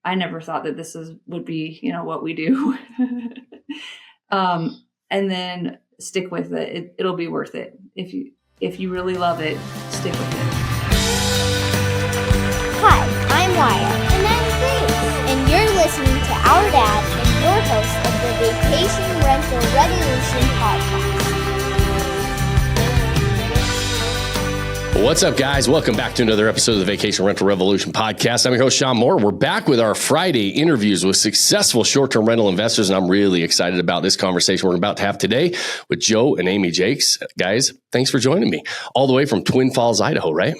I never thought that would be, what we do. And then stick with it. It'll be worth it. If you really love it, stick with it. Hi, I'm Wyatt. And I'm Grace. And you're listening to our dad and your host of the Vacation Rental Revolution podcast. What's up, guys? Welcome back to another episode of the Vacation Rental Revolution podcast. I'm your host, Shawn Moore. We're back with our Friday interviews with successful short-term rental investors, and I'm really excited about this conversation we're about to have today with Joe and Amy Jaques. Guys, thanks for joining me all the way from Twin Falls, Idaho, right?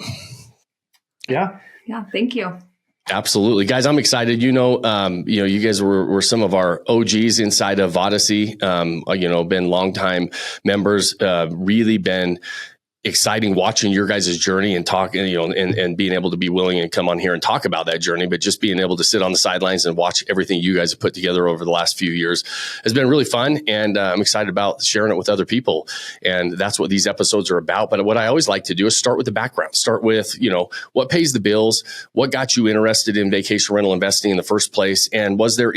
Yeah. Yeah, thank you. Absolutely. Guys, I'm excited. You guys were some of our OGs inside of Vodyssey, been longtime members, really been exciting watching your guys' journey and talking, and being able to be willing and come on here and talk about that journey, but just being able to sit on the sidelines and watch everything you guys have put together over the last few years has been really fun. And I'm excited about sharing it with other people. And that's what these episodes are about. But what I always like to do is start with the background, start with, what pays the bills, what got you interested in vacation rental investing in the first place? And was there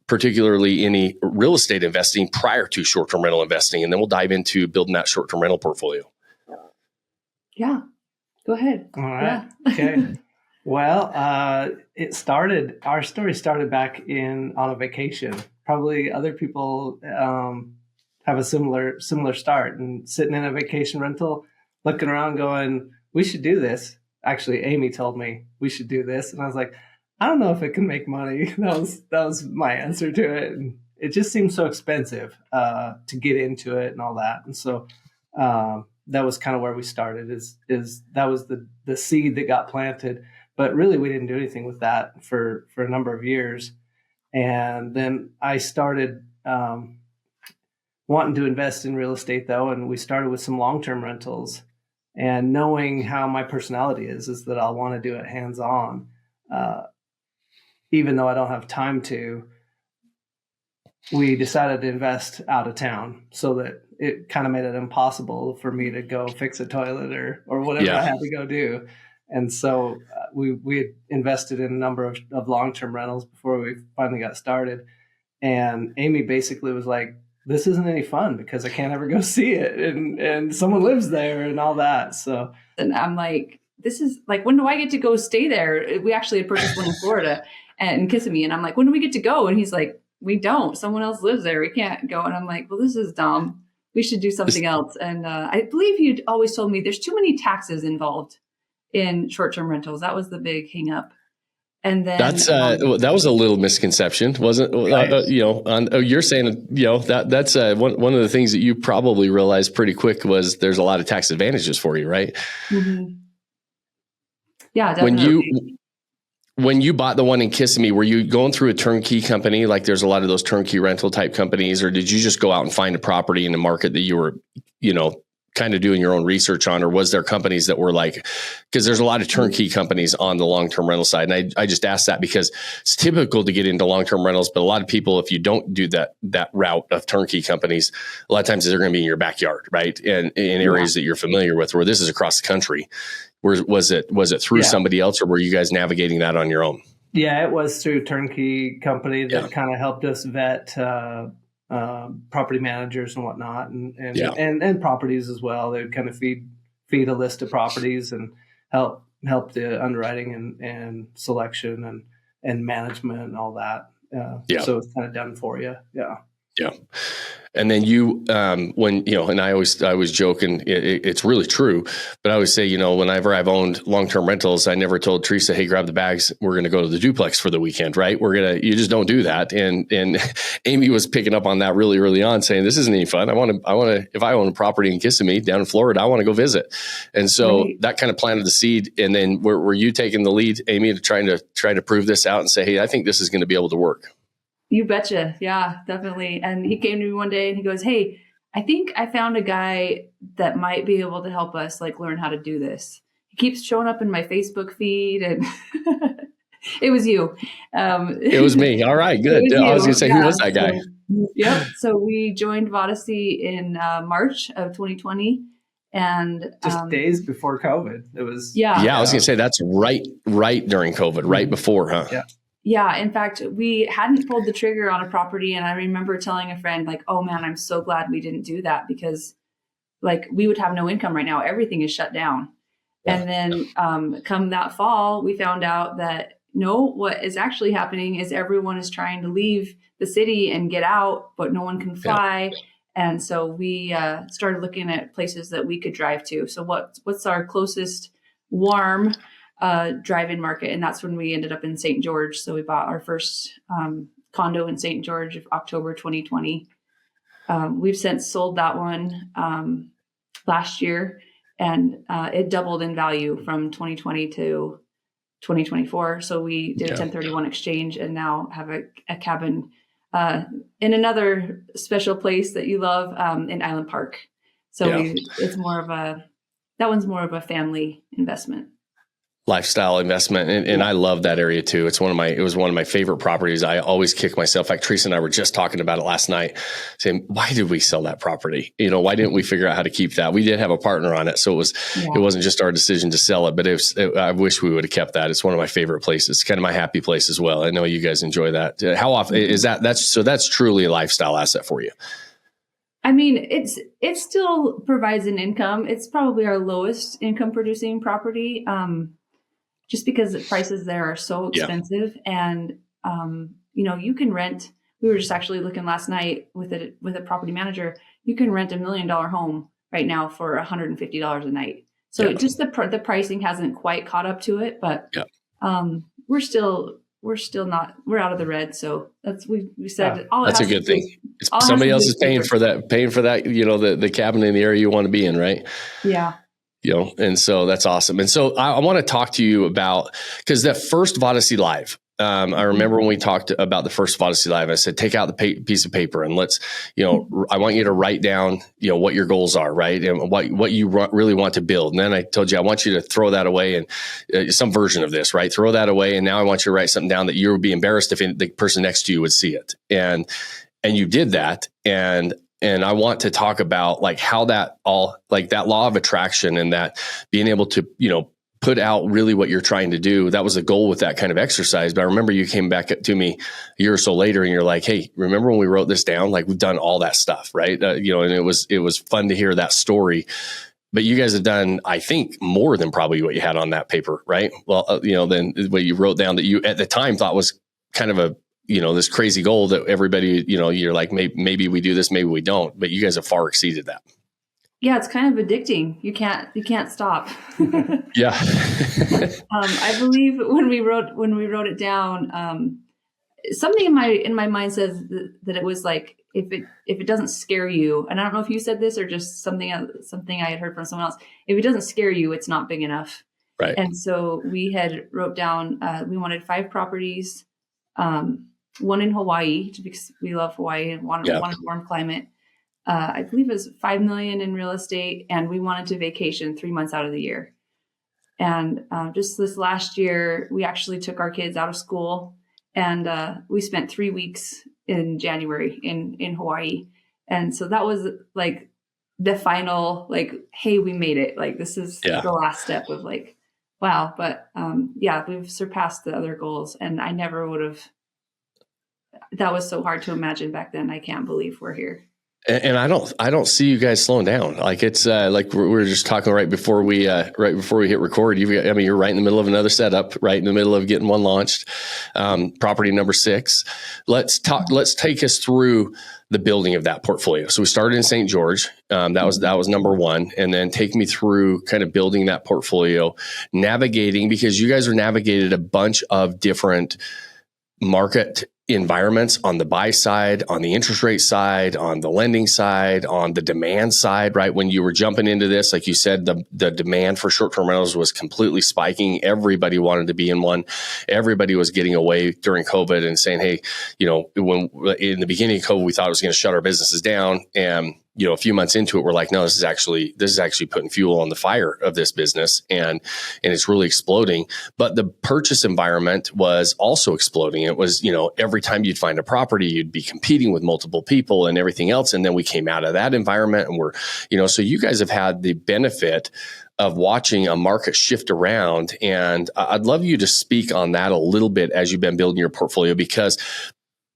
particularly any real estate investing prior to short-term rental investing? And then we'll dive into building that short-term rental portfolio. Yeah, go ahead. All right. Yeah. Okay. Well, our story started back on a vacation. Probably other people have a similar start, and sitting in a vacation rental, looking around going, we should do this. Actually, Amy told me we should do this. And I was like, I don't know if it can make money. That was my answer to it. And it just seemed so expensive to get into it and all that. And so, that was kind of where we started is that was the seed that got planted, but really we didn't do anything with that for a number of years. And then I started wanting to invest in real estate though. And we started with some long-term rentals, and knowing how my personality is that I'll want to do it hands-on, even though I don't have time to. We decided to invest out of town so that it kind of made it impossible for me to go fix a toilet or whatever I had to go do. And so we had invested in a number of long-term rentals before we finally got started. And Amy basically was like, this isn't any fun because I can't ever go see it. And someone lives there and all that. So, and I'm like, this is like, when do I get to go stay there? We actually had purchased one in Florida and in Kissimmee. And I'm like, when do we get to go? And he's like, we don't. Someone else lives there. We can't go. And I'm like, well, this is dumb. We should do something else. And I believe you'd always told me there's too many taxes involved in short-term rentals. That was the big hang up. And then that was a little misconception, wasn't right. You're saying, that's one of the things that you probably realized pretty quick was there's a lot of tax advantages for you, right? Mm-hmm. Yeah, definitely. When you bought the one in Kissimmee, were you going through a turnkey company? Like there's a lot of those turnkey rental type companies, or did you just go out and find a property in the market that you were, kind of doing your own research on? Or was there companies that were like, because there's a lot of turnkey companies on the long-term rental side. And I just asked that because it's typical to get into long-term rentals, but a lot of people, if you don't do that route of turnkey companies, a lot of times they're going to be in your backyard, right? And in areas that you're familiar with, where this is across the country. Was it through somebody else, or were you guys navigating that on your own? Yeah, it was through a turnkey company that kind of helped us vet property managers and whatnot, and properties as well. They would kind of feed a list of properties and help the underwriting and selection and management and all that. So it's kind of done for you. Yeah. Yeah. And then you, and I was joking, it's really true, but I always say, whenever I've owned long-term rentals, I never told Teresa, hey, grab the bags. We're going to go to the duplex for the weekend, right? You just don't do that. And Amy was picking up on that really early on, saying, this isn't any fun. I want to, if I own a property in Kissimmee down in Florida, I want to go visit. And so that kind of planted the seed. And then were you taking the lead, Amy, to try to prove this out and say, hey, I think this is going to be able to work? You betcha. Yeah, definitely. And he came to me one day and he goes, hey, I think I found a guy that might be able to help us learn how to do this. He keeps showing up in my Facebook feed, and it was you. It was me. All right, good. I was going to say, who was that guy? So we joined Vodyssey in March of 2020. And just days before COVID. It was. Yeah, I was going to say that's right during COVID, right before, huh? Yeah. Yeah, in fact, we hadn't pulled the trigger on a property, and I remember telling a friend, like, "Oh man, I'm so glad we didn't do that because, like, we would have no income right now. Everything is shut down." Yeah. And then, come that fall, we found out that no, what is actually happening is everyone is trying to leave the city and get out, but no one can fly. And so we started looking at places that we could drive to. So what's our closest warm drive-in market? And that's when we ended up in St. George. So we bought our first condo in St. George of October 2020. We've since sold that one last year, and it doubled in value from 2020 to 2024. So we did a 1031 exchange and now have a cabin in another special place that you love, in Island Park. So it's more of that one's more of a family investment. Lifestyle investment. And I love that area too. It was one of my favorite properties. I always kick myself. Like Teresa and I were just talking about it last night, saying, why did we sell that property? Why didn't we figure out how to keep that? We did have a partner on it. So it wasn't just our decision to sell it, but I wish we would have kept that. It's one of my favorite places. It's kind of my happy place as well. I know you guys enjoy that. How often is that? That's truly a lifestyle asset for you. I mean, it still provides an income. It's probably our lowest income producing property. Just because the prices there are so expensive, and you can rent. We were just actually looking last night with a property manager. You can rent $1 million home right now for $150 a night. So just the pricing hasn't quite caught up to it, but we're still not. We're out of the red. So we said that's a good thing. Somebody else is paying for that. The cabin in the area you want to be in, right? Yeah. And so that's awesome. And so I want to talk to you about, because that first Vodyssey Live, I remember when we talked about the first Vodyssey Live, I said, take out the piece of paper and let's, I want you to write down, what your goals are, right? And what you really want to build. And then I told you, I want you to throw that away and some version of this, right? Throw that away. And now I want you to write something down that you would be embarrassed if the person next to you would see it. And you did that. And I want to talk about like how that law of attraction and that being able to, put out really what you're trying to do. That was the goal with that kind of exercise. But I remember you came back to me a year or so later and you're like, hey, remember when we wrote this down? Like we've done all that stuff, right? And it was fun to hear that story. But you guys have done, I think, more than probably what you had on that paper, right? Well, then what you wrote down that you at the time thought was kind of this crazy goal that everybody, you're like, maybe we do this, maybe we don't, but you guys have far exceeded that. Yeah, it's kind of addicting. You can't stop. Yeah. I believe when we wrote it down, something in my mind says that it was like, if it doesn't scare you, and I don't know if you said this or just something I had heard from someone else, if it doesn't scare you, it's not big enough. Right. And so we had wrote down, we wanted 5 properties, one in Hawaii because we love Hawaii and wanted a warm climate. I believe it was $5 million in real estate, and we wanted to vacation 3 months out of the year. And just this last year, we actually took our kids out of school, and we spent 3 weeks in January in Hawaii. And so that was like the final, like, hey, we made it. Like this is the last step of like, wow. But we've surpassed the other goals, and I never would have. That was so hard to imagine back then. I can't believe we're here. And I don't see you guys slowing down. Like it's like we were just talking right before we hit record. You're right in the middle of another setup, right in the middle of getting one launched. Property number 6. Let's take us through the building of that portfolio. So we started in St. George. That was number 1, and then take me through kind of building that portfolio, navigating, because you guys are navigated a bunch of different market environments on the buy side, on the interest rate side, on the lending side, on the demand side, right? When you were jumping into this, like you said, the demand for short-term rentals was completely spiking. Everybody wanted to be in one. Everybody was getting away during COVID and saying, hey, when in the beginning of COVID, we thought it was going to shut our businesses down. And a few months into it, we're like, no, this is actually putting fuel on the fire of this business, and it's really exploding. But the purchase environment was also exploding. It was, every time you'd find a property, you'd be competing with multiple people and everything else. And then we came out of that environment, and we're, so you guys have had the benefit of watching a market shift around. And I'd love you to speak on that a little bit as you've been building your portfolio, because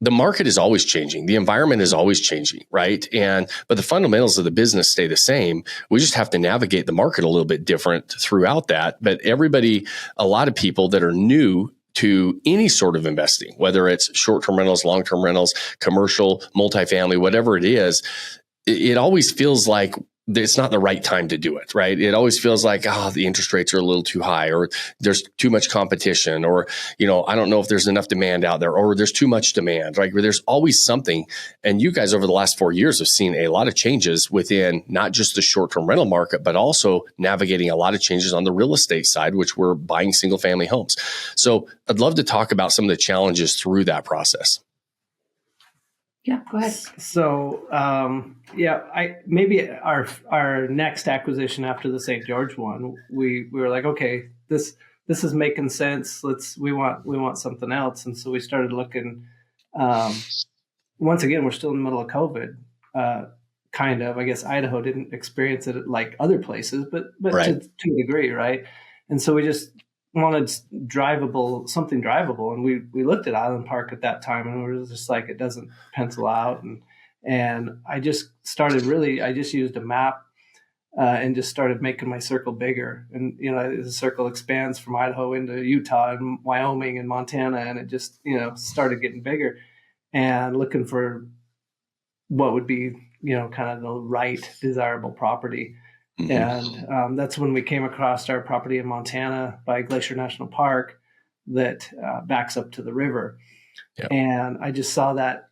the market is always changing. The environment is always changing, right? But the fundamentals of the business stay the same. We just have to navigate the market a little bit different throughout that. But a lot of people that are new to any sort of investing, whether it's short-term rentals, long-term rentals, commercial, multifamily, whatever it is, it always feels like it's not the right time to do it, right? It always feels like, the interest rates are a little too high, or there's too much competition, or, I don't know if there's enough demand out there, or there's too much demand, right? There's always something. And you guys over the last 4 years have seen a lot of changes within not just the short-term rental market, but also navigating a lot of changes on the real estate side, which we're buying single family homes. So I'd love to talk about some of the challenges through that process. Yeah, go ahead. So, maybe our next acquisition after the St. George one, we were like, okay, this is making sense. We want something else, and so we started looking. Once again, we're still in the middle of COVID, kind of. I guess Idaho didn't experience it like other places, but right. to a degree, right? And so we just wanted something drivable, and we looked at Island Park at that time, and we were just like, it doesn't pencil out, and I just used a map and just started making my circle bigger, and the circle expands from Idaho into Utah and Wyoming and Montana, and it just started getting bigger, and looking for what would be kind of the right desirable property. Mm-hmm. And that's when we came across our property in Montana by Glacier National Park that backs up to the river. Yep. And I just saw that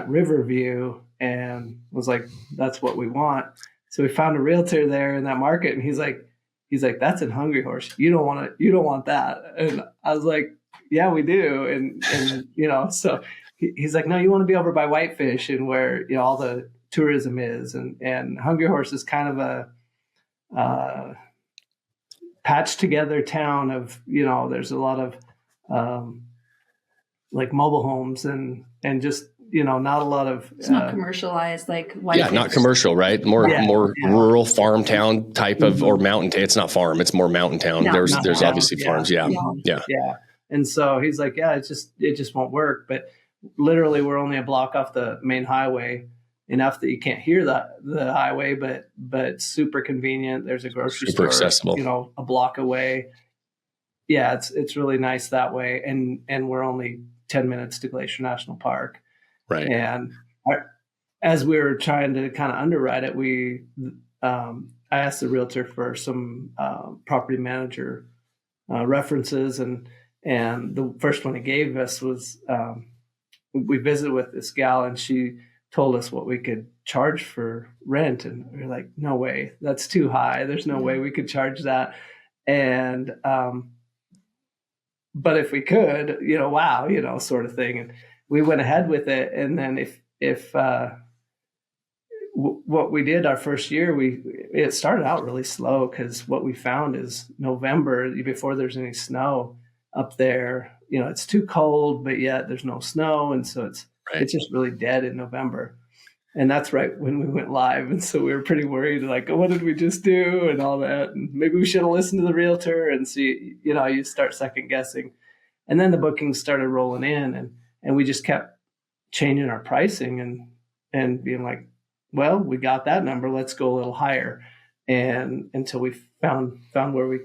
river view and was like, that's what we want. So we found a realtor there in that market, and he's like, that's in Hungry Horse. You don't want that. And I was like, yeah, we do. And so he's like, no, you want to be over by Whitefish and where all the tourism is, and Hungry Horse is kind of a patched together town of there's a lot of like mobile homes and just not a lot of it's not commercialized like not commercial, right? More rural farm town type of, or mountain town. It's not farm, it's more mountain town. There's obviously farms. Yeah. And so he's like, it just won't work. But literally we're only a block off the main highway, enough that you can't hear the highway, but super convenient. There's a grocery store, accessible, a block away. Yeah, it's really nice that way. And we're only 10 minutes to Glacier National Park. Right. And as we were trying to kind of underwrite it, I asked the realtor for some property manager references, and the first one he gave us was we visited with this gal, and she told us what we could charge for rent, and we were like, no way, that's too high. There's no way we could charge that. And but if we could, wow, sort of thing. And we went ahead with it. And then if what we did our first year, it started out really slow, because what we found is November, before there's any snow up there, it's too cold, but yet there's no snow. And so it's just really dead in November. And that's right when we went live. And so we were pretty worried, like, what did we just do? And all that. And maybe we should have listened to the realtor, and see, you start second guessing. And then the bookings started rolling in, and we just kept changing our pricing and being like, well, we got that number, let's go a little higher. And until we found where we,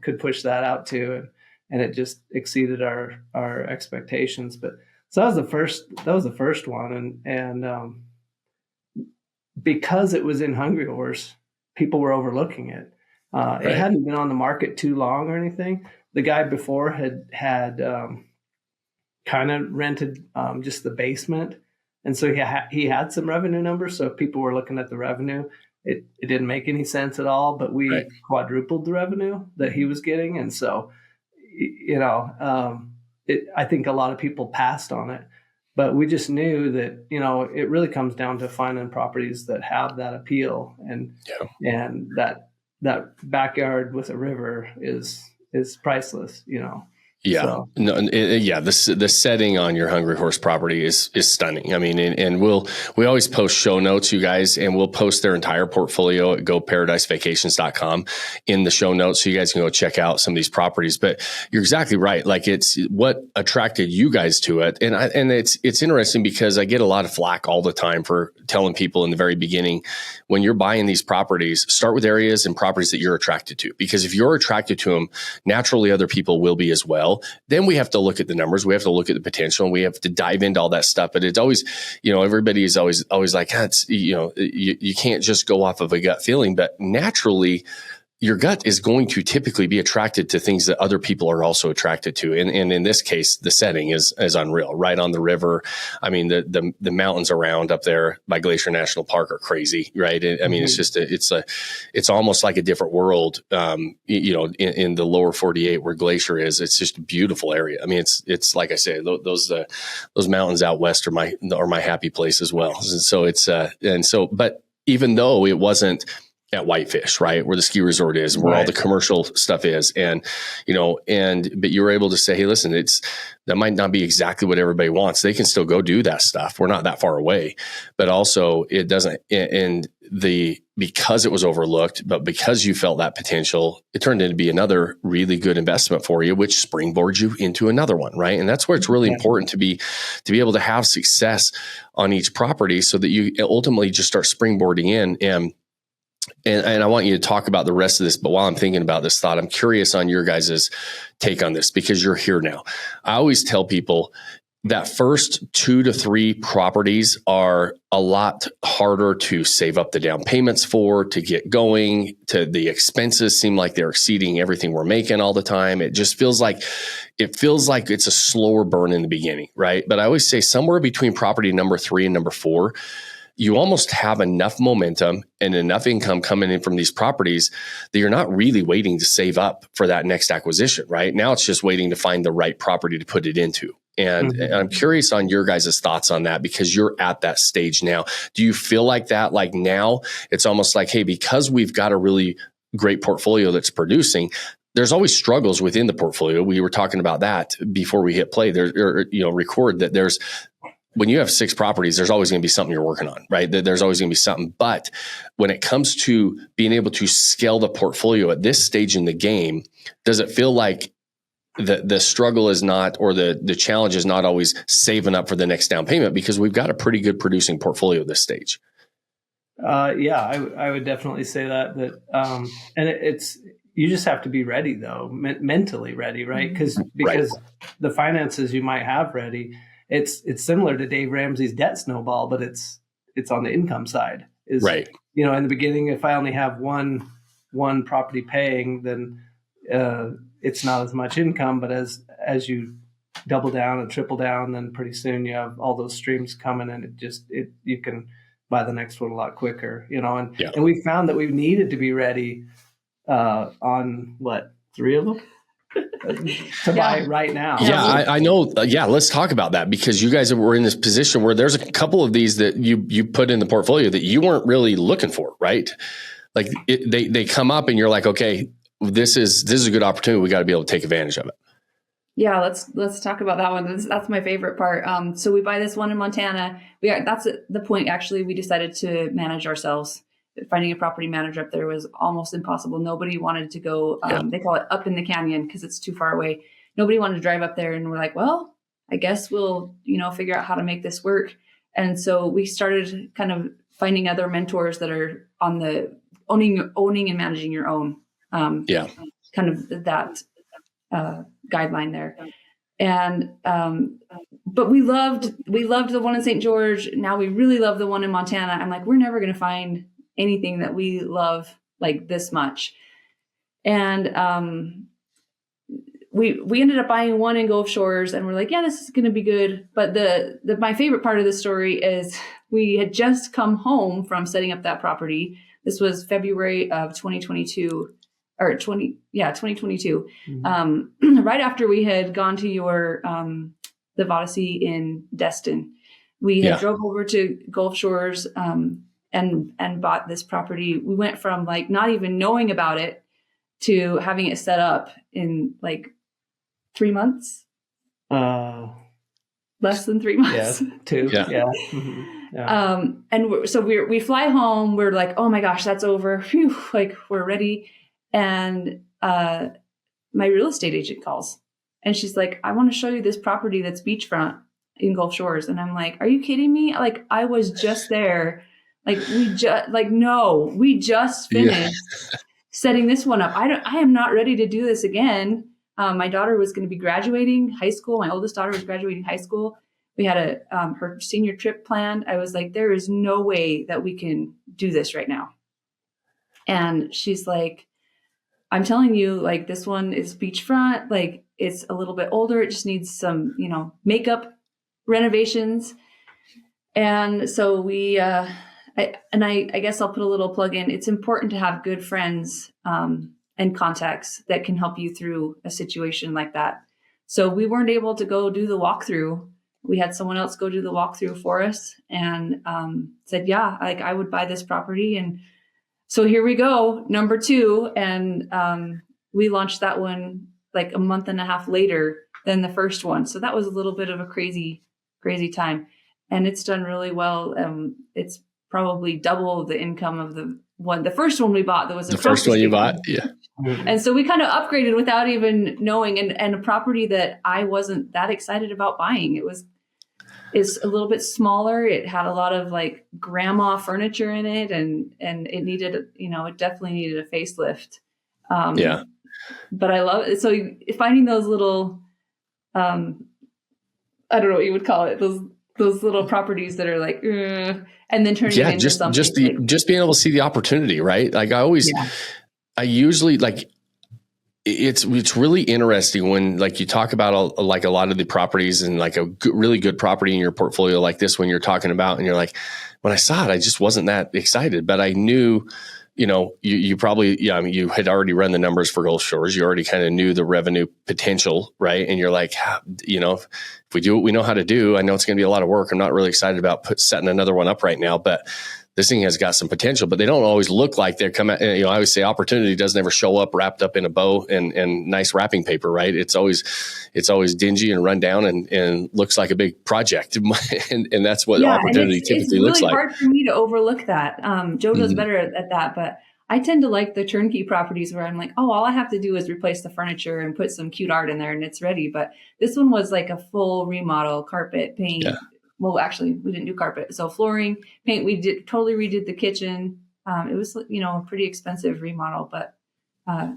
could push that out to, and it just exceeded our expectations. But so that was the first one. And because it was in Hungry Horse, people were overlooking it. It hadn't been on the market too long or anything. The guy before had kind of rented just the basement. And so he had some revenue numbers. So if people were looking at the revenue, it didn't make any sense at all, but we quadrupled the revenue that he was getting. And so, I think a lot of people passed on it, but we just knew that, it really comes down to finding properties that have that appeal, and that backyard with a river is priceless, Yeah. So. No, the setting on your Hungry Horse property is stunning. I mean, and we always post show notes, you guys, and we'll post their entire portfolio at goparadisevacations.com in the show notes. So you guys can go check out some of these properties, but you're exactly right. Like, it's what attracted you guys to it. And it's interesting because I get a lot of flack all the time for telling people in the very beginning, when you're buying these properties, start with areas and properties that you're attracted to, because if you're attracted to them, naturally other people will be as well. Then we have to look at the numbers. We have to look at the potential, and we have to dive into all that stuff. But it's always, everybody is always like, you can't just go off of a gut feeling, but naturally your gut is going to typically be attracted to things that other people are also attracted to. And in this case, the setting is unreal, right on the river. I mean, the mountains around up there by Glacier National Park are crazy, right? I mean, it's just, it's almost like a different world, in the lower 48 where Glacier is. It's just a beautiful area. I mean, it's like I say, those mountains out west are my happy place as well. And so, but even though it wasn't at Whitefish, right, where the ski resort is, where all the commercial stuff is, but you were able to say, hey, listen, that might not be exactly what everybody wants. They can still go do that stuff. We're not that far away, but also it doesn't. And because it was overlooked, but because you felt that potential, it turned into be another really good investment for you, which springboards you into another one, right? And that's where it's really important to be able to have success on each property, so that you ultimately just start springboarding in. And I want you to talk about the rest of this, but while I'm thinking about this thought, I'm curious on your guys' take on this, because you're here now. I always tell people that first 2 to 3 properties are a lot harder to save up the down payments to get going, to the expenses seem like they're exceeding everything we're making all the time. It just feels like it's a slower burn in the beginning, right? But I always say somewhere between property number 3 and number 4, you almost have enough momentum and enough income coming in from these properties that you're not really waiting to save up for that next acquisition, right? Now it's just waiting to find the right property to put it into. And I'm curious on your guys' thoughts on that, because you're at that stage now. Do you feel like that? Like now it's almost like, hey, because we've got a really great portfolio that's producing, there's always struggles within the portfolio. We were talking about that before we hit play record that when you have 6 properties, there's always going to be something you're working on, right? There's always going to be something. But when it comes to being able to scale the portfolio at this stage in the game, does it feel like the struggle is not, or the challenge is not always saving up for the next down payment, because we've got a pretty good producing portfolio at this stage? I would definitely say that, and it's, you just have to be ready though, mentally ready, right? Because the finances you might have ready, it's similar to Dave Ramsey's debt snowball, but it's on the income side. In the beginning, if I only have one property paying, then it's not as much income. But as you double down and triple down, then pretty soon you have all those streams coming, and you can buy the next one a lot quicker. And we found that we needed to be ready on 3 of them. To buy right now. Yeah, I know. Let's talk about that, because you guys were in this position where there's a couple of these that you put in the portfolio that you weren't really looking for, right? Like they come up and you're like, okay, this is a good opportunity. We got to be able to take advantage of it. Yeah, let's talk about that one. That's my favorite part. So we buy this one in Montana. That's the point. Actually, we decided to manage ourselves. Finding a property manager up there was almost impossible. Nobody wanted to go, they call it up in the canyon because it's too far away. Nobody wanted to drive up there, and we're like, well, I guess we'll, figure out how to make this work. And so we started kind of finding other mentors that are on the owning and managing your own, kind of that guideline there. And, but we loved the one in St. George. Now we really love the one in Montana. I'm like, we're never going to find anything that we love like this much. And we ended up buying one in Gulf Shores, and we're like, yeah, this is going to be good. But my favorite part of the story is we had just come home from setting up that property. This was February of 2022 or 2022. Mm-hmm. Right after we had gone to the Vodyssey in Destin, we had drove over to Gulf Shores, and bought this property. We went from like not even knowing about it to having it set up in like 3 months, less than 3 months. Yeah, 2. Yeah. Yeah. Mm-hmm. Yeah. And we fly home. We're like, oh my gosh, that's over. Phew, like we're ready. And my real estate agent calls, and she's like, I want to show you this property that's beachfront in Gulf Shores. And I'm like, are you kidding me? Like, I was just there. Like we just finished setting this one up. I am not ready to do this again. My daughter was going to be graduating high school. My oldest daughter was graduating high school. We had her senior trip planned. I was like, there is no way that we can do this right now. And she's like, I'm telling you, like, this one is beachfront. Like, it's a little bit older. It just needs some, makeup renovations. And so we, I guess I'll put a little plug in. It's important to have good friends and contacts that can help you through a situation like that. So we weren't able to go do the walkthrough. We had someone else go do the walkthrough for us and said, yeah, like I would buy this property. And so here we go, number 2. And we launched that one like a month and a half later than the first one. So that was a little bit of a crazy time. And it's done really well. It's probably double the income of the first one we bought. That was the first one you bought. Yeah. And so we kind of upgraded without even knowing, and a property that I wasn't that excited about buying. It's a little bit smaller. It had a lot of like grandma furniture in it, and it needed, it definitely needed a facelift. Yeah. But I love it. So finding those little, I don't know what you would call it, those little properties that are like, and then turning it into something. Just being able to see the opportunity, right? Like I usually like, it's really interesting when like you talk about a lot of the properties and like really good property in your portfolio like this one you're talking about, and you're like, when I saw it, I just wasn't that excited, but I knew, you probably, you had already run the numbers for Gulf Shores. You already kind of knew the revenue potential, right? And you're like, if we do what we know how to do, I know it's going to be a lot of work. I'm not really excited about setting another one up right now, but this thing has got some potential, but they don't always look like they're coming. I always say opportunity doesn't ever show up wrapped up in a bow and nice wrapping paper, right? It's always dingy and run down and looks like a big project. and that's what opportunity typically looks like. It's really hard for me to overlook that. Joe does better at that, but I tend to like the turnkey properties where I'm like, oh, all I have to do is replace the furniture and put some cute art in there and it's ready. But this one was like a full remodel, carpet, paint. Yeah. Well, actually, we didn't do carpet. So flooring, paint, we totally redid the kitchen. It was, a pretty expensive remodel, but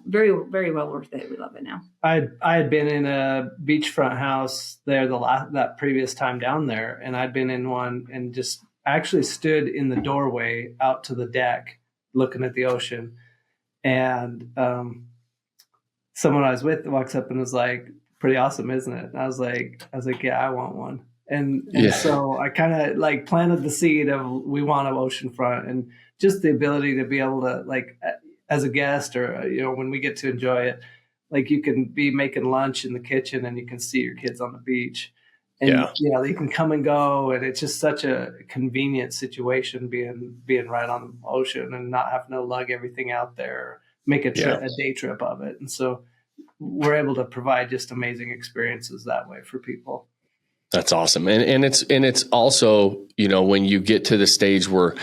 very, very well worth it. We love it now. I had been in a beachfront house there that previous time down there, and I'd been in one and just actually stood in the doorway out to the deck looking at the ocean. And someone I was with walks up and was like, pretty awesome, isn't it? And I was like, yeah, I want one. And so I kind of like planted the seed of we want an oceanfront, and just the ability to be able to, like, as a guest or, when we get to enjoy it, like you can be making lunch in the kitchen and you can see your kids on the beach and, you can come and go. And it's just such a convenient situation being right on the ocean and not having to lug everything out there, make a day trip of it. And so we're able to provide just amazing experiences that way for people. That's awesome. And it's also, when you get to the stage where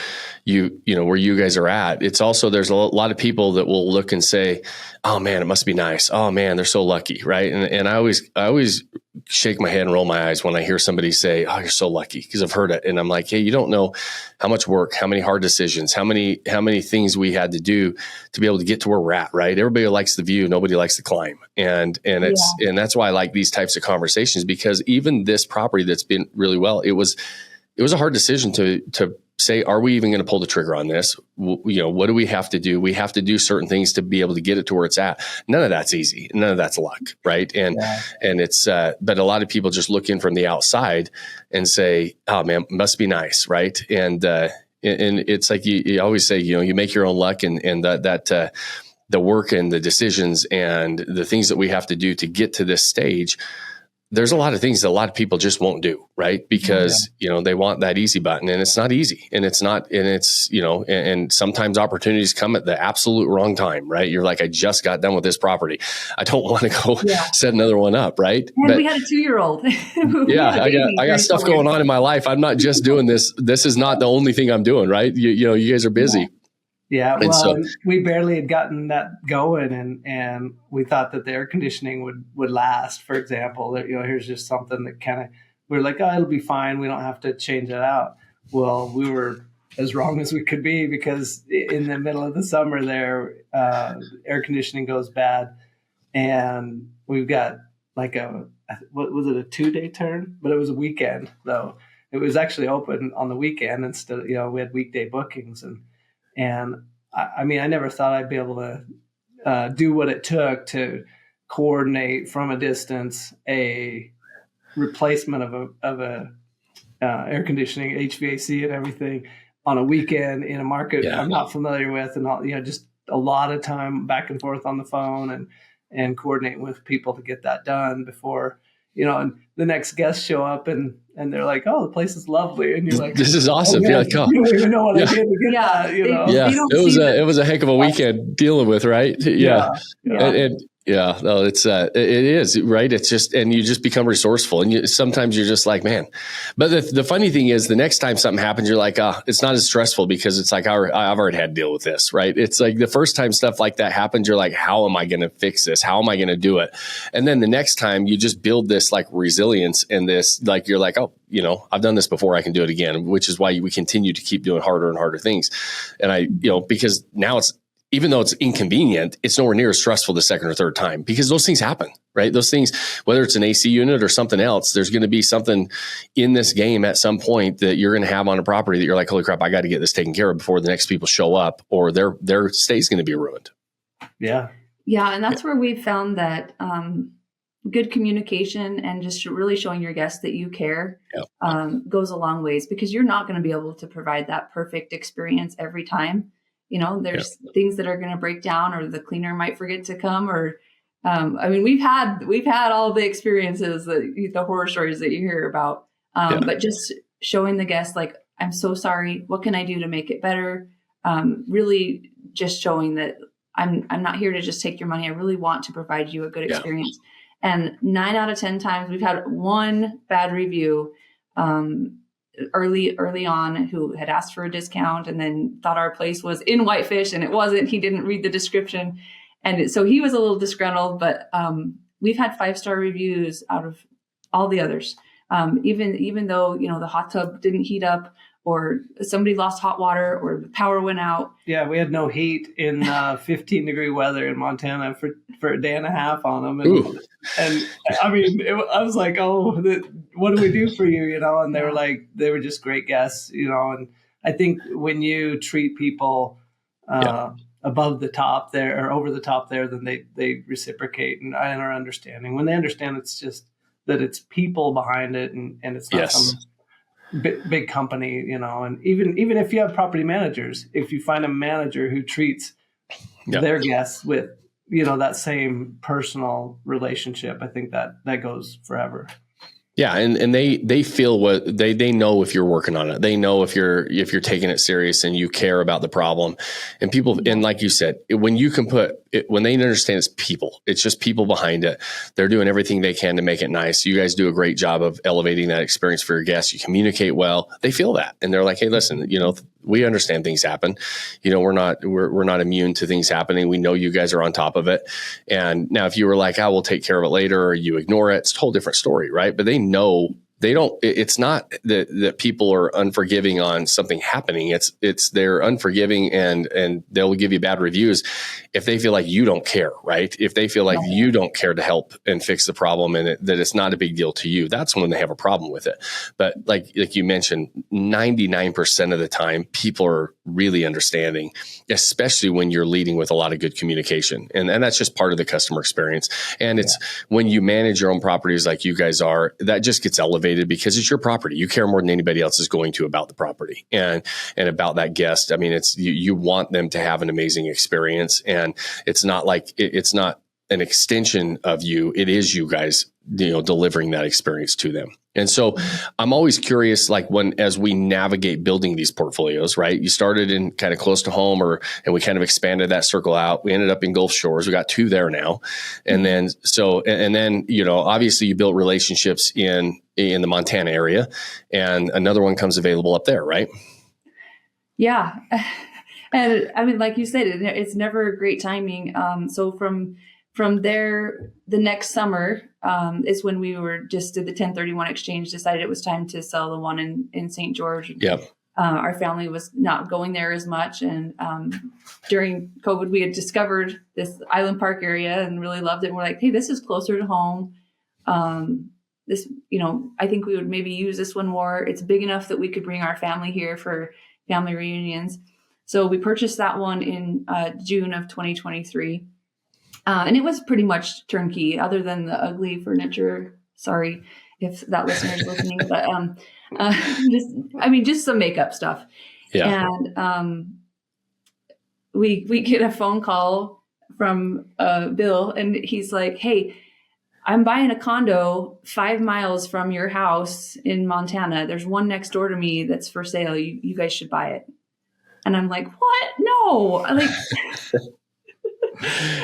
where you guys are at, it's also, there's a lot of people that will look and say, oh man, it must be nice. Oh man, they're so lucky. Right. And I always shake my head and roll my eyes when I hear somebody say, oh, you're so lucky, because I've heard it. And I'm like, hey, you don't know how much work, how many hard decisions, how many things we had to do to be able to get to where we're at. Right. Everybody likes the view. Nobody likes the climb. And that's why I like these types of conversations, because even this property that's been really well, it was a hard decision to say, are we even going to pull the trigger on this? What do we have to do? We have to do certain things to be able to get it to where it's at. None of that's easy. None of that's luck. Right. And it's, but a lot of people just look in from the outside and say, oh man, must be nice. Right. And it's like, you always say, you make your own luck, and that the work and the decisions and the things that we have to do to get to this stage there's a lot of things that a lot of people just won't do, right? Because, they want that easy button, and it's not easy, and and sometimes opportunities come at the absolute wrong time, right? You're like, I just got done with this property. I don't want to go set another one up. Right. And we had a 2-year-old. I got stuff going on in my life. I'm not just doing this. This is not the only thing I'm doing. Right. You guys are busy. Yeah, well, we barely had gotten that going, and we thought that the air conditioning would last. For example, that here's just something that we're like, oh, it'll be fine. We don't have to change it out. Well, we were as wrong as we could be, because in the middle of the summer, there air conditioning goes bad, and we've got like what was it, a 2-day turn? But it was a weekend though. It was actually open on the weekend instead. We had weekday bookings And I mean, I never thought I'd be able to do what it took to coordinate from a distance a replacement of a air conditioning, HVAC, and everything on a weekend in a market I'm not familiar with, and all, just a lot of time back and forth on the phone and coordinating with people to get that done before. And the next guests show up and they're like, oh, the place is lovely. And you're like, this is awesome. You don't even know what I did to get that, it was a heck of a weekend dealing with, right? Yeah. No, it is, right? It's just, and you just become resourceful, and sometimes you're just like, man. But the funny thing is, the next time something happens, you're like, it's not as stressful, because it's like, I've already had to deal with this, right? It's like the first time stuff like that happens, you're like, how am I going to fix this? How am I going to do it? And then the next time you just build this like resilience, and this, like, you're like, oh, I've done this before, I can do it again, which is why we continue to keep doing harder and harder things. And because now even though it's inconvenient, it's nowhere near as stressful the second or third time, because those things happen, right? Those things, whether it's an AC unit or something else, there's going to be something in this game at some point that you're going to have on a property that you're like, holy crap, I got to get this taken care of before the next people show up, or their stay's going to be ruined. Yeah. Yeah. And that's where we've found that good communication and just really showing your guests that you care goes a long ways, because you're not going to be able to provide that perfect experience every time. There's things that are going to break down, or the cleaner might forget to come, or we've had all the experiences, the horror stories that you hear about. But just showing the guests, like, I'm so sorry, what can I do to make it better? Really just showing that I'm not here to just take your money. I really want to provide you a good experience. And 9 out of 10 times we've had one bad review early on, who had asked for a discount and then thought our place was in Whitefish, and it wasn't. He didn't read the description, and so he was a little disgruntled. But we've had 5-star reviews out of all the others, even though the hot tub didn't heat up, or somebody lost hot water, or the power went out. Yeah, we had no heat in 15-degree weather in Montana for a day and a half on them. And I mean, I was like, oh, what do we do for you? And they were like, they were just great guests, and I think when you treat people above the top there, or over the top there, then they reciprocate and are understanding. When they understand, it's just that it's people behind it, and it's not some big company, and even if you have property managers, if you find a manager who treats their guests with, that same personal relationship, I think that goes forever. Yeah. And they feel what they know if you're working on it. They know if you're taking it serious and you care about the problem. And people, and like you said, when you can when they understand it's people, it's just people behind it. They're doing everything they can to make it nice. You guys do a great job of elevating that experience for your guests. You communicate well. They feel that. And they're like, hey, listen, we understand things happen. We're not immune to things happening. We know you guys are on top of it. And now if you were like, we'll take care of it later, or you ignore it, it's a whole different story, right? But they know it's not that people are unforgiving on something happening. It's they're unforgiving, and they'll give you bad reviews if they feel like you don't care, right? If they feel like you don't care to help and fix the problem, and that it's not a big deal to you, that's when they have a problem with it. But like you mentioned, 99% of the time, people are really understanding, especially when you're leading with a lot of good communication. And that's just part of the customer experience. And it's when you manage your own properties like you guys are, that just gets elevated, because it's your property. You care more than anybody else is going to about the property and about that guest. I mean, it's you want them to have an amazing experience, and it's not like it's not an extension of you. It is you guys, delivering that experience to them. And so I'm always curious, like as we navigate building these portfolios, right? You started in kind of close to home and we kind of expanded that circle out. We ended up in Gulf Shores. We got 2 there now. And then, obviously you built relationships in the Montana area, and another one comes available up there, right? Yeah. And I mean, like you said, it's never great timing. So from there, the next summer is when we did the 1031 exchange, decided it was time to sell the one in St. George. Yep. Our family was not going there as much. And during COVID, we had discovered this Island Park area and really loved it. And we're like, hey, this is closer to home. I think we would maybe use this one more. It's big enough that we could bring our family here for family reunions. So we purchased that one in June of 2023. And it was pretty much turnkey, other than the ugly furniture. Sorry if that listener is listening, but just some makeup stuff. Yeah. And we get a phone call from Bill, and he's like, "Hey, I'm buying a condo 5 miles from your house in Montana. There's one next door to me that's for sale. You guys should buy it." And I'm like, "What? No!"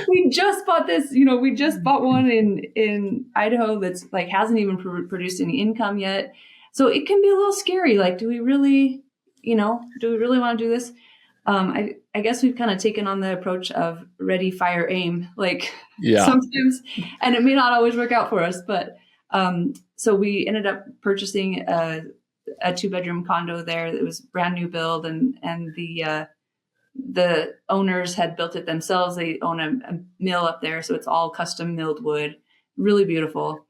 We just bought this, we just bought one in Idaho that's like hasn't even produced any income yet. So it can be a little scary. Like, do we really want to do this? I guess we've kind of taken on the approach of ready, fire, aim, sometimes, and it may not always work out for us, but so we ended up purchasing a 2-bedroom condo there that was brand new build, and the owners had built it themselves. They own a mill up there, so it's all custom milled wood. Really beautiful.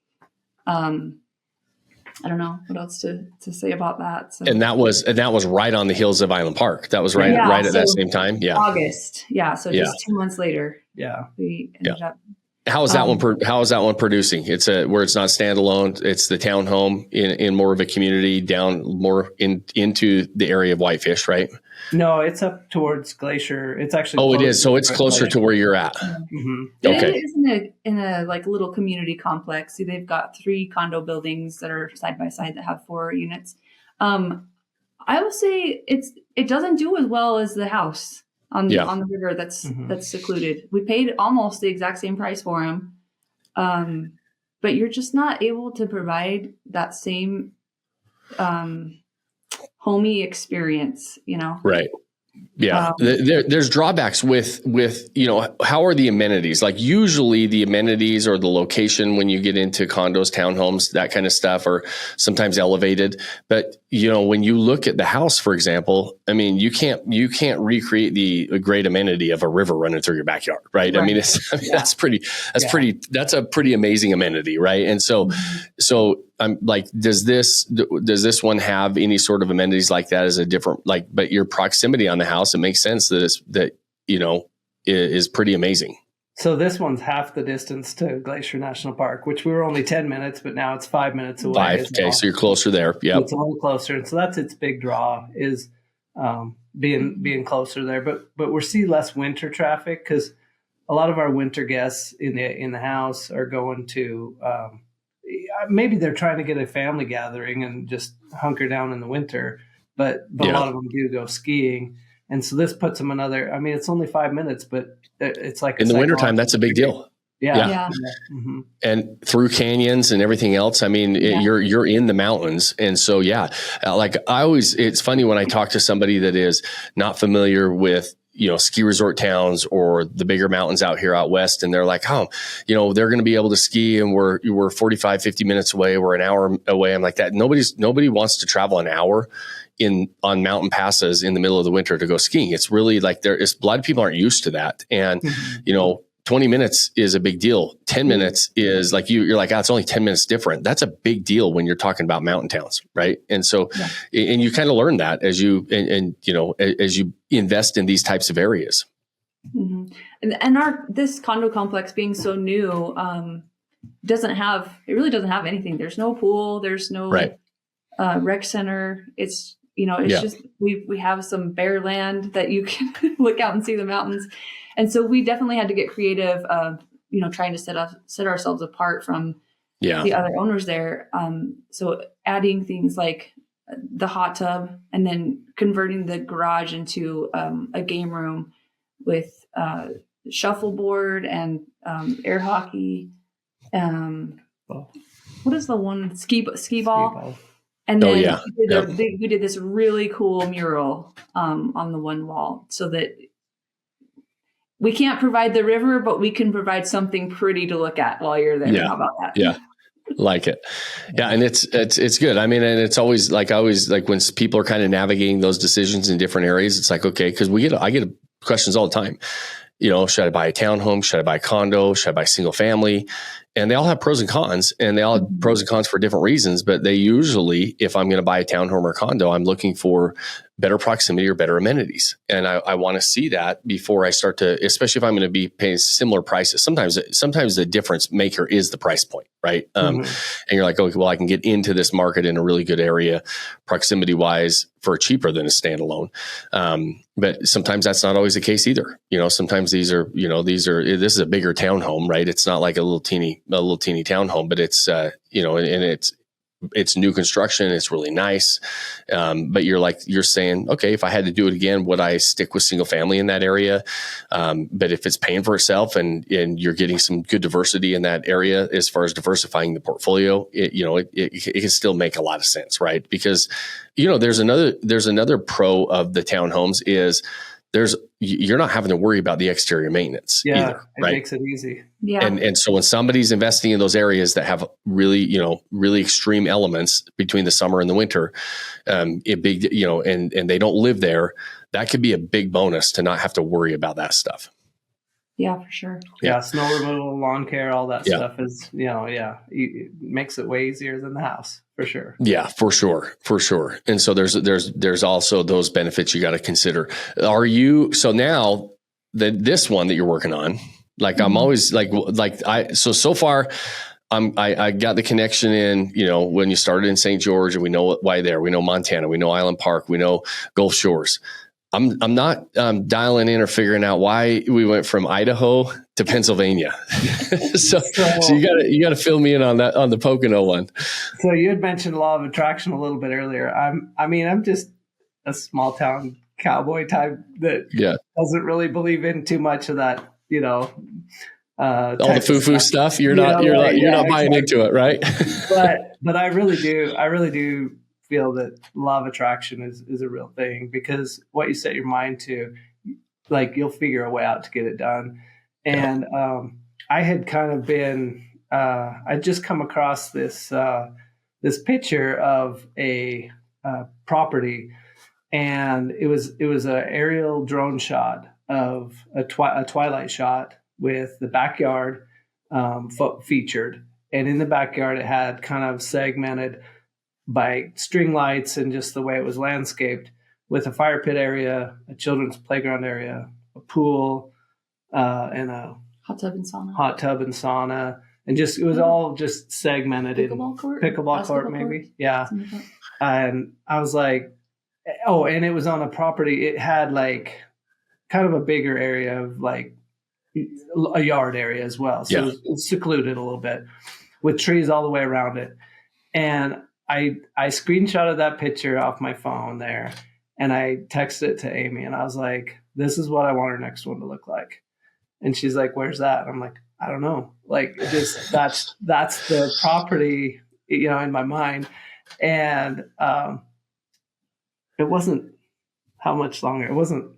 I don't know what else to say about that. So. And that was right on the heels of Island Park. That was right at that same time. Yeah. August. Yeah. So just 2 months later. Yeah. We ended up. How is that one? How is that one producing? It's where it's not standalone. It's the townhome in more of a community down more into the area of Whitefish, right? No, it's up towards Glacier. It's actually. Oh, it is. So it's closer to where you're at. Mm-hmm. Okay. It is in a little community complex. See, they've got 3 condo buildings that are side by side that have 4 units. I would say it doesn't do as well as the house on the river that's secluded. We paid almost the exact same price for them, but you're just not able to provide that same homey experience, Right. Yeah. There's drawbacks with, how are the amenities? Like usually the amenities or the location when you get into condos, townhomes, that kind of stuff are sometimes elevated. But, when you look at the house, for example, I mean, you can't recreate the great amenity of a river running through your backyard. Right. I mean, that's a pretty amazing amenity. Right. And so I'm like, does this one have any sort of amenities like that as a different, but your proximity on the house, it makes sense that is pretty amazing. So this one's half the distance to Glacier National Park, which we were only 10 minutes, but now it's 5 minutes away. Okay. So you're closer there. Yeah. It's a little closer. And so that's its big draw is being closer there, but we're seeing less winter traffic because a lot of our winter guests in the house are going to, maybe they're trying to get a family gathering and just hunker down in the winter, but a lot of them do go skiing. And so this puts them it's only 5 minutes, but it's like in the wintertime, that's a big deal. Yeah. Mm-hmm. And through canyons and everything else. I mean, you're in the mountains. And so, it's funny when I talk to somebody that is not familiar with, ski resort towns or the bigger mountains out west. And they're like, they're going to be able to ski and we're 45, 50 minutes away. We're an hour away. I'm like that. Nobody wants to travel an hour on mountain passes in the middle of the winter to go skiing. It's really like a lot of people aren't used to that. And, 20 minutes is a big deal. 10 minutes is like you're like, it's only 10 minutes different. That's a big deal when you're talking about mountain towns. Right. And so, and you kind of learn that as you, as you invest in these types of areas. Mm-hmm. And this condo complex being so new, really doesn't have anything. There's no pool. There's no rec center. It's, just, we have some bare land that you can look out and see the mountains. And so we definitely had to get creative, trying to set ourselves apart from Yeah. the other owners there. So adding things like the hot tub and then converting the garage into a game room with shuffleboard and air hockey. What is the one ski ball? And then we did this really cool mural on the one wall, so that we can't provide the river, but we can provide something pretty to look at while you're there. Yeah. How about that? Yeah. Like it. Yeah. And it's good. I mean, and it's always like, when people are kind of navigating those decisions in different areas, it's like, okay, cause I get questions all the time. Should I buy a townhome? Should I buy a condo? Should I buy single family? And they all have pros and cons, and they all have pros and cons for different reasons. But they usually, if I'm going to buy a townhome or condo, I'm looking for better proximity or better amenities. And I want to see that before I start to, especially if I'm going to be paying similar prices. Sometimes the difference maker is the price point, right? And you're like, okay, well, I can get into this market in a really good area, proximity wise, for cheaper than a standalone. But sometimes that's not always the case either. Sometimes this is a bigger townhome, right? It's not like a little teeny townhome, but it's, and it's new construction. It's really nice. But you're saying, okay, if I had to do it again, would I stick with single family in that area? But if it's paying for itself and you're getting some good diversity in that area, as far as diversifying the portfolio, it can still make a lot of sense, right? Because, there's another pro of the townhomes is you're not having to worry about the exterior maintenance either, right? It makes it easy. Yeah. And so when somebody's investing in those areas that have really extreme elements between the summer and the winter, and they don't live there, that could be a big bonus to not have to worry about that stuff. Yeah, for sure. Yeah. Snow removal, lawn care, all that stuff is, it makes it way easier than the house, for sure. Yeah, for sure. And so there's also those benefits you got to consider. So now this one that you're working on, like I'm always so far, I got the connection in, when you started in St. George, and we know why there, we know Montana, we know Island Park, we know Gulf Shores. I'm not dialing in or figuring out why we went from Idaho to Pennsylvania. so you got to fill me in on that, on the Pocono one. So you had mentioned law of attraction a little bit earlier. I'm just a small town cowboy type that doesn't really believe in too much of that, all the foo-foo stuff. You're not buying into it, right? but I really do feel that law of attraction is a real thing, because what you set your mind to, like, you'll figure a way out to get it done. And I had kind of been I'd just come across this picture of a property, and it was an aerial drone shot of a twilight shot with the backyard featured, and in the backyard it had kind of segmented by string lights and just the way it was landscaped, with a fire pit area, a children's playground area, a pool, and a hot tub and sauna. And just, it was all just segmented. Pickleball court, maybe. Yeah. And I was like, and it was on a property. It had like kind of a bigger area of like a yard area as well. So it was secluded a little bit with trees all the way around it. And I screenshotted that picture off my phone there, and I texted it to Amy, and I was like, this is what I want our next one to look like. And she's like, where's that? And I'm like, I don't know. Like, just that's the property, in my mind. And it wasn't how much longer. It wasn't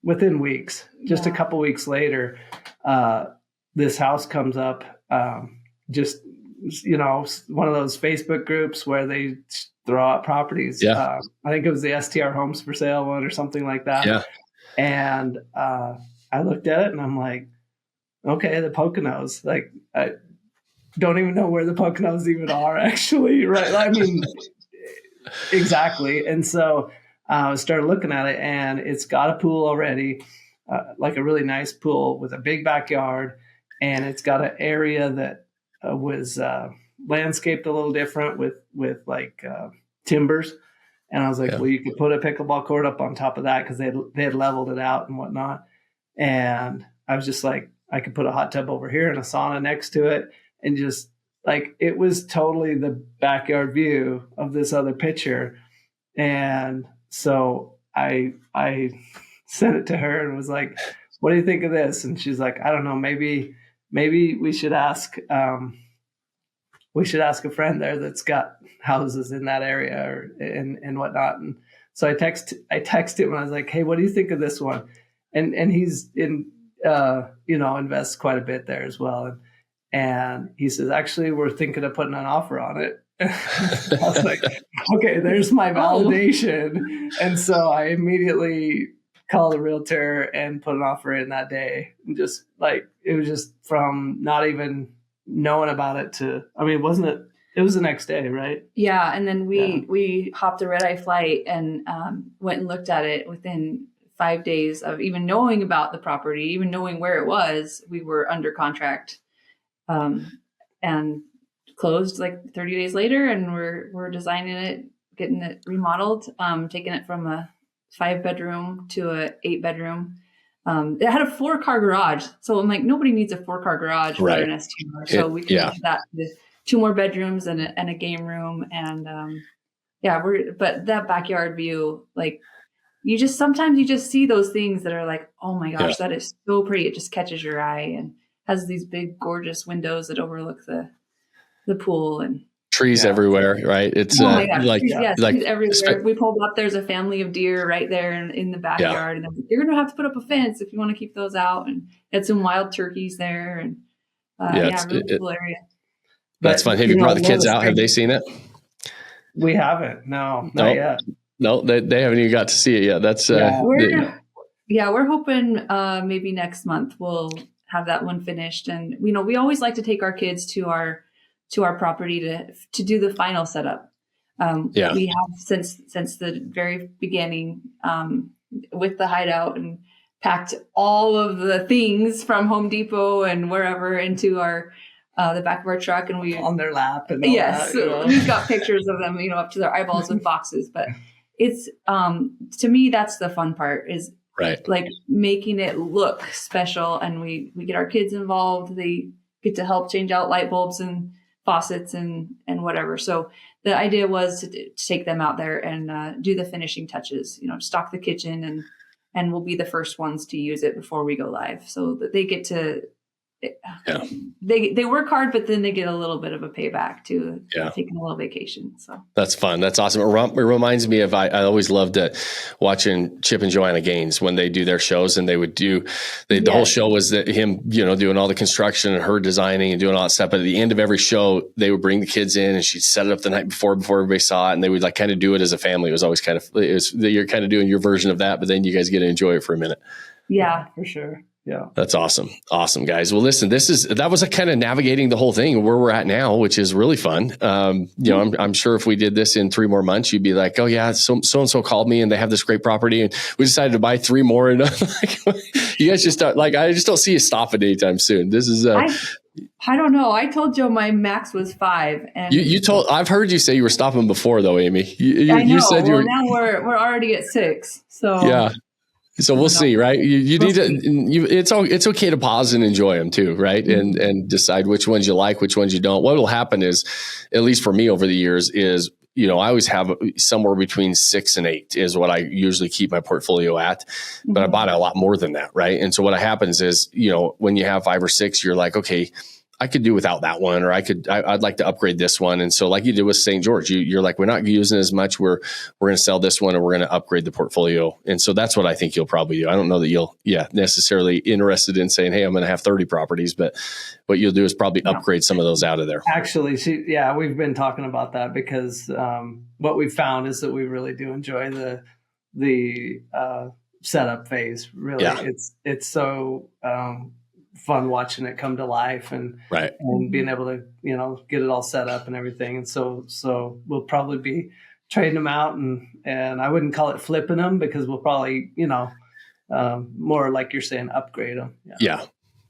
within weeks. Just a couple weeks later, this house comes up, one of those Facebook groups where they throw out properties. I think it was the STR Homes for Sale one or something like that. Yeah. And I looked at it and I'm like, okay, the Poconos. Like, I don't even know where the Poconos even are, actually. Right. I mean, exactly. And so I started looking at it, and it's got a pool already, like a really nice pool with a big backyard. And it's got an area that was landscaped a little different with like timbers. And I was like, well, you could put a pickleball court up on top of that, because they had leveled it out and whatnot. And I was just like, I could put a hot tub over here and a sauna next to it, and just like it was totally the backyard view of this other picture. And so I sent it to her and was like, "What do you think of this?" And she's like, "I don't know, maybe we should ask a friend there that's got houses in that area or and whatnot." And so I text him and I was like, "Hey, what do you think of this one?" And he's in invests quite a bit there as well. And he says, "Actually, we're thinking of putting an offer on it." I was like, "Okay, there's my validation." And so I immediately called a realtor and put an offer in that day. And just like, it was just from not even knowing about it to, I mean, wasn't it? It was the next day, right? Yeah. And then we hopped a red-eye flight and went and looked at it within 5 days of even knowing about the property, even knowing where it was. We were under contract and closed like 30 days later. And we're designing it, getting it remodeled, taking it from a 5-bedroom to a 8-bedroom. It had a 4-car garage. So I'm like, nobody needs a 4-car garage for an STR. So we converted that to 2 more bedrooms and a game room. And but that backyard view, like sometimes you just see those things that are like, oh my gosh, that is so pretty. It just catches your eye and has these big, gorgeous windows that overlook the pool and trees everywhere, right? It's trees everywhere. We pulled up, there's a family of deer right there in the backyard, and then you're gonna have to put up a fence if you want to keep those out. And had some wild turkeys there, and really cool area. That's fun. Have you brought the kids out? Have they seen it? We haven't. No, not yet. No, they haven't even got to see it yet. That's we're hoping maybe next month we'll have that one finished. And we always like to take our kids to our property to do the final setup. We have since the very beginning with the hideout, and packed all of the things from Home Depot and wherever into our the back of our truck, and we on their lap. And all that, we've got pictures of them, up to their eyeballs with boxes. But it's to me, that's the fun part, is like making it look special, and we get our kids involved. They get to help change out light bulbs and faucets and whatever. So the idea was to take them out there and do the finishing touches, stock the kitchen, and we'll be the first ones to use it before we go live, so that they get to, they work hard, but then they get a little bit of a payback to taking a little vacation. So that's fun. That's awesome. It reminds me of, I always loved watching Chip and Joanna Gaines when they do their shows, and they would do, the whole show was that him, doing all the construction and her designing and doing all that stuff. But at the end of every show, they would bring the kids in and she'd set it up the night before everybody saw it. And they would like kind of do it as a family. It was always you're kind of doing your version of that, but then you guys get to enjoy it for a minute. Yeah, for sure. Yeah. That's awesome. Awesome, guys. Well, listen, that was a kind of navigating the whole thing where we're at now, which is really fun. I'm sure if we did this in 3 more months, you'd be like, oh yeah, so-and-so called me and they have this great property and we decided to buy 3 more. And you guys just I just don't see you stopping anytime soon. This is, I don't know. I told Joe my max was 5, and I've heard you say you were stopping before though, Amy. I know. You said now we're already at 6. So yeah. So we'll see, right? You need to. It's okay to pause and enjoy them too, right? Mm-hmm. And decide which ones you like, which ones you don't. What will happen is, at least for me over the years, is I always have somewhere between 6 and 8 is what I usually keep my portfolio at. But I bought a lot more than that, right? And so what happens is, when you have 5 or 6, you're like, okay, I could do without that one, or I'd like to upgrade this one. And so like you did with St. George, you're like, we're not using as much. We're going to sell this one, and we're going to upgrade the portfolio. And so that's what I think you'll probably do. I don't know that you'll, necessarily interested in saying, hey, I'm going to have 30 properties, but what you'll do is probably upgrade some of those out of there. Actually, we've been talking about that because what we've found is that we really do enjoy the setup phase. Really, it's so fun watching it come to life and being able to get it all set up and everything. And so we'll probably be trading them out, and I wouldn't call it flipping them, because we'll probably more like you're saying, upgrade them.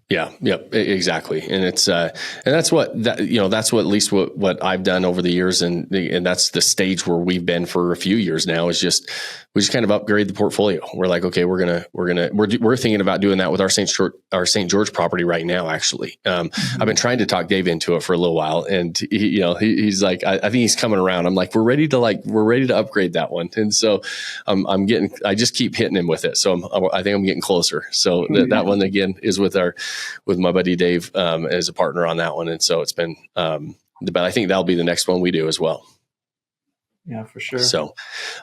Yeah. Yep. Exactly. And it's, and that's that's what, at least what I've done over the years. And that's the stage where we've been for a few years now, is we just kind of upgrade the portfolio. We're like, okay, we're thinking about doing that with our St. George property right now, actually. I've been trying to talk Dave into it for a little while, and he's like, I think he's coming around. I'm like, we're ready to upgrade that one. And so I just keep hitting him with it. So I think I'm getting closer. So that one again is with my buddy Dave as a partner on that one. And so it's been, but I think that'll be the next one we do as well. Yeah, for sure. So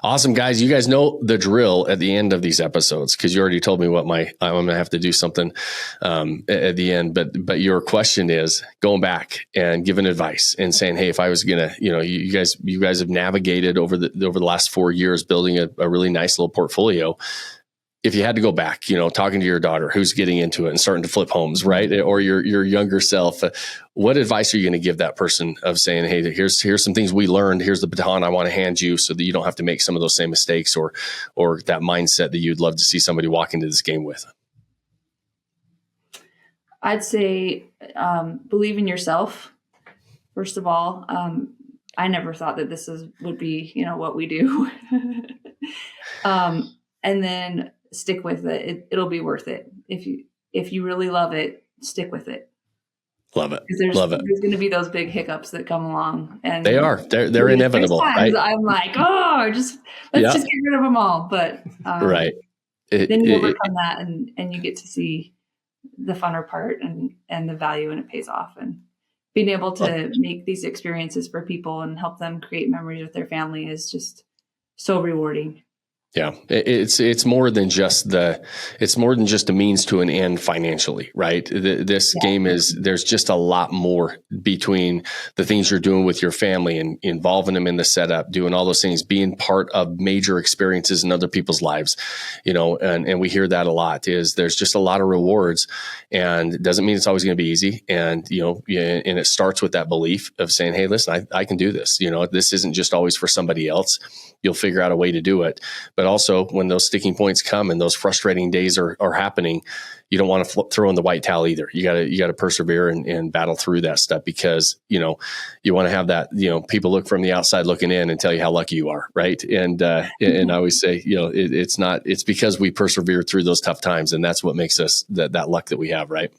awesome, guys. You guys know the drill at the end of these episodes, because you already told me I'm going to have to do something at the end. But your question is going back and giving advice and saying, hey, if I was going to, you guys have navigated over the last 4 years building a really nice little portfolio. If you had to go back, talking to your daughter who's getting into it and starting to flip homes, right? Or your younger self, what advice are you going to give that person of saying, hey, here's some things we learned. Here's the baton I want to hand you so that you don't have to make some of those same mistakes or that mindset that you'd love to see somebody walk into this game with? I'd say believe in yourself. First of all, I never thought that would be, what we do. And then stick with it. It'll be worth it. If you really love it, stick with it. Love it. Love it. There's going to be those big hiccups that come along, and they're inevitable. Right? I'm like, let's just get rid of them all. But right. Then you overcome that, and you get to see the funner part and the value, and it pays off. And being able to make these experiences for people and help them create memories with their family is just so rewarding. Yeah, it's more than just a means to an end financially, right? This game there's just a lot more between the things you're doing with your family and involving them in the setup, doing all those things, being part of major experiences in other people's lives, and we hear that a lot. There's just a lot of rewards, and it doesn't mean it's always going to be easy. And and it starts with that belief of saying, hey, listen, I can do this. This isn't just always for somebody else. You'll figure out a way to do it. But also when those sticking points come and those frustrating days are happening, you don't want to throw in the white towel either. You got to persevere and battle through that stuff, because, you want to have that, people look from the outside looking in and tell you how lucky you are. Right. And I always say, it's because we persevere through those tough times, and that's what makes us that luck that we have. Right.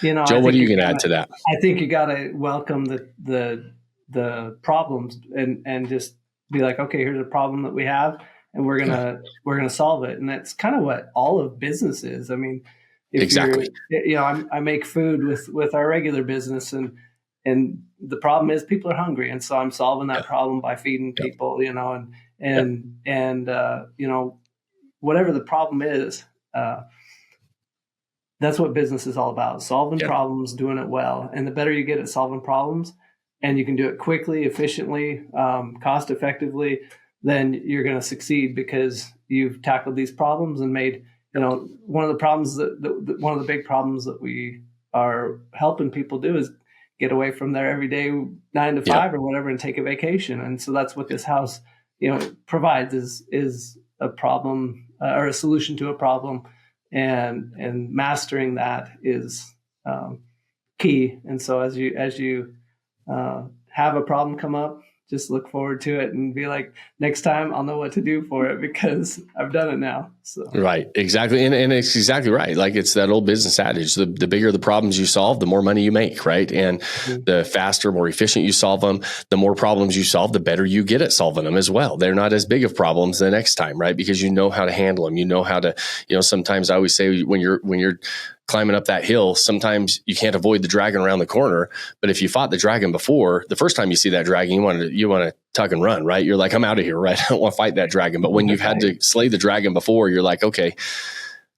Joe, what are you going to add to that? I think you got to welcome the problems and just be like, okay, here's a problem that we have, and we're gonna solve it. And that's kind of what all of business is. I mean, exactly. I make food with our regular business, and the problem is people are hungry, and so I'm solving that problem by feeding people. And whatever the problem is, that's what business is all about: solving problems, doing it well. And the better you get at solving problems, and you can do it quickly, efficiently, cost effectively, then you're going to succeed, because you've tackled these problems and made, one of the big problems that we are helping people do is get away from their everyday 9 to 5 or whatever and take a vacation. And so that's what this house, provides is a problem or a solution to a problem, and mastering that is key. And so as you have a problem come up, just look forward to it and be like, next time I'll know what to do for it, because I've done it now. So right, exactly, and it's exactly right. Like, it's that old business adage: the bigger the problems you solve, the more money you make, right? And the faster, more efficient you solve them, the more problems you solve, the better you get at solving them as well. They're not as big of problems the next time, right? Because you know how to handle them. You know how to, sometimes I always say when you're climbing up that hill, sometimes you can't avoid the dragon around the corner. But if you fought the dragon before, the first time you see that dragon, you want to tuck and run, right? You're like, I'm out of here, right? I don't want to fight that dragon. But when you've had to slay the dragon before, you're like, okay,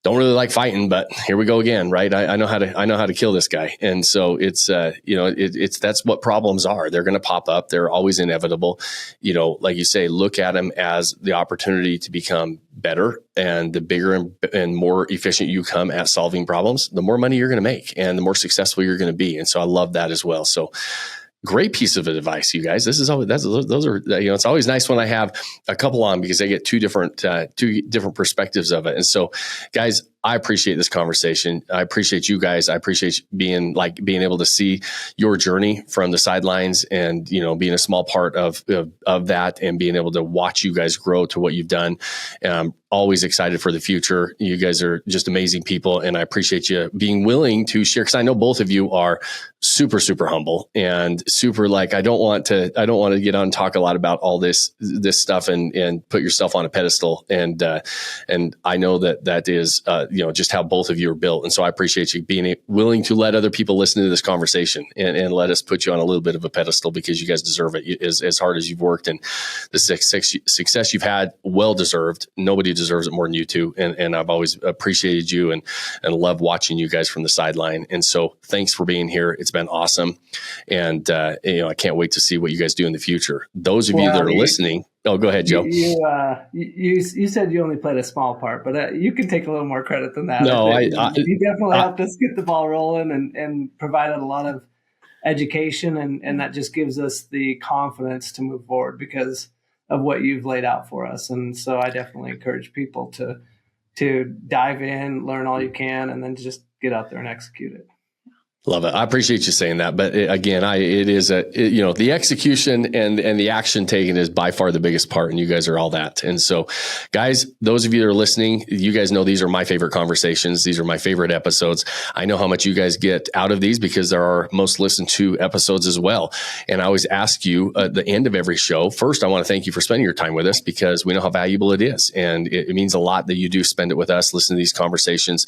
don't really like fighting, but here we go again, right? I know how to kill this guy. And so it's that's what problems are. They're going to pop up. They're always inevitable. Like you say, look at them as the opportunity to become better. And the bigger and more efficient you come at solving problems, the more money you're going to make and the more successful you're going to be. And so I love that as well. So great piece of advice, you guys. This is always, those are, it's always nice when I have a couple on because I get two different perspectives of it. And so, guys, I appreciate this conversation. I appreciate you guys. I appreciate being able to see your journey from the sidelines and, being a small part of that and being able to watch you guys grow to what you've done. I'm always excited for the future. You guys are just amazing people. And I appreciate you being willing to share, because I know both of you are super, super humble and super I don't want to get on and talk a lot about all this stuff and put yourself on a pedestal. And I know that is, just how both of you are built. And so I appreciate you being willing to let other people listen to this conversation and let us put you on a little bit of a pedestal, because you guys deserve it as hard as you've worked, and the success you've had, well deserved. Nobody deserves it more than you two. And I've always appreciated you and love watching you guys from the sideline. And so thanks for being here. It's been awesome. And, I can't wait to see what you guys do in the future. Those of you that are listening. Oh, go ahead, Joe. You said you only played a small part, but you can take a little more credit than that. No, you definitely helped us get the ball rolling and provided a lot of education, and that just gives us the confidence to move forward because of what you've laid out for us. And so I definitely encourage people to dive in, learn all you can, and then just get out there and execute it. Love it. I appreciate you saying that. But again, the execution and the action taken is by far the biggest part. And you guys are all that. And so, guys, those of you that are listening, you guys know these are my favorite conversations. These are my favorite episodes. I know how much you guys get out of these because they're our most listened to episodes as well. And I always ask you at the end of every show, first, I want to thank you for spending your time with us, because we know how valuable it is. And it means a lot that you do spend it with us, listen to these conversations.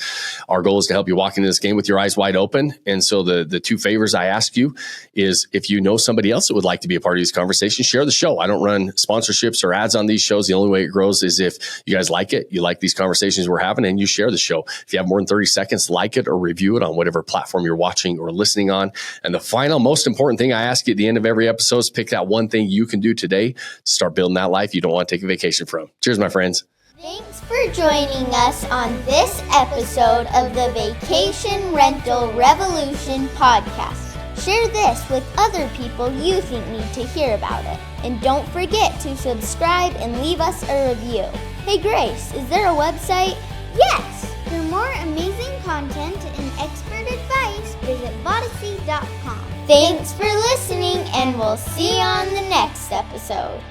Our goal is to help you walk into this game with your eyes wide open. And so the two favors I ask you is, if you know somebody else that would like to be a part of these conversations, share the show. I don't run sponsorships or ads on these shows. The only way it grows is if you guys like it, you like these conversations we're having, and you share the show. If you have more than 30 seconds, like it or review it on whatever platform you're watching or listening on. And the final, most important thing I ask you at the end of every episode is pick that one thing you can do today to start building that life you don't want to take a vacation from. Cheers, my friends. Thanks for joining us on this episode of the Vacation Rental Revolution podcast. Share this with other people you think need to hear about it. And don't forget to subscribe and leave us a review. Hey Grace, is there a website? Yes! For more amazing content and expert advice, visit Vodyssey.com. Thanks for listening, and we'll see you on the next episode.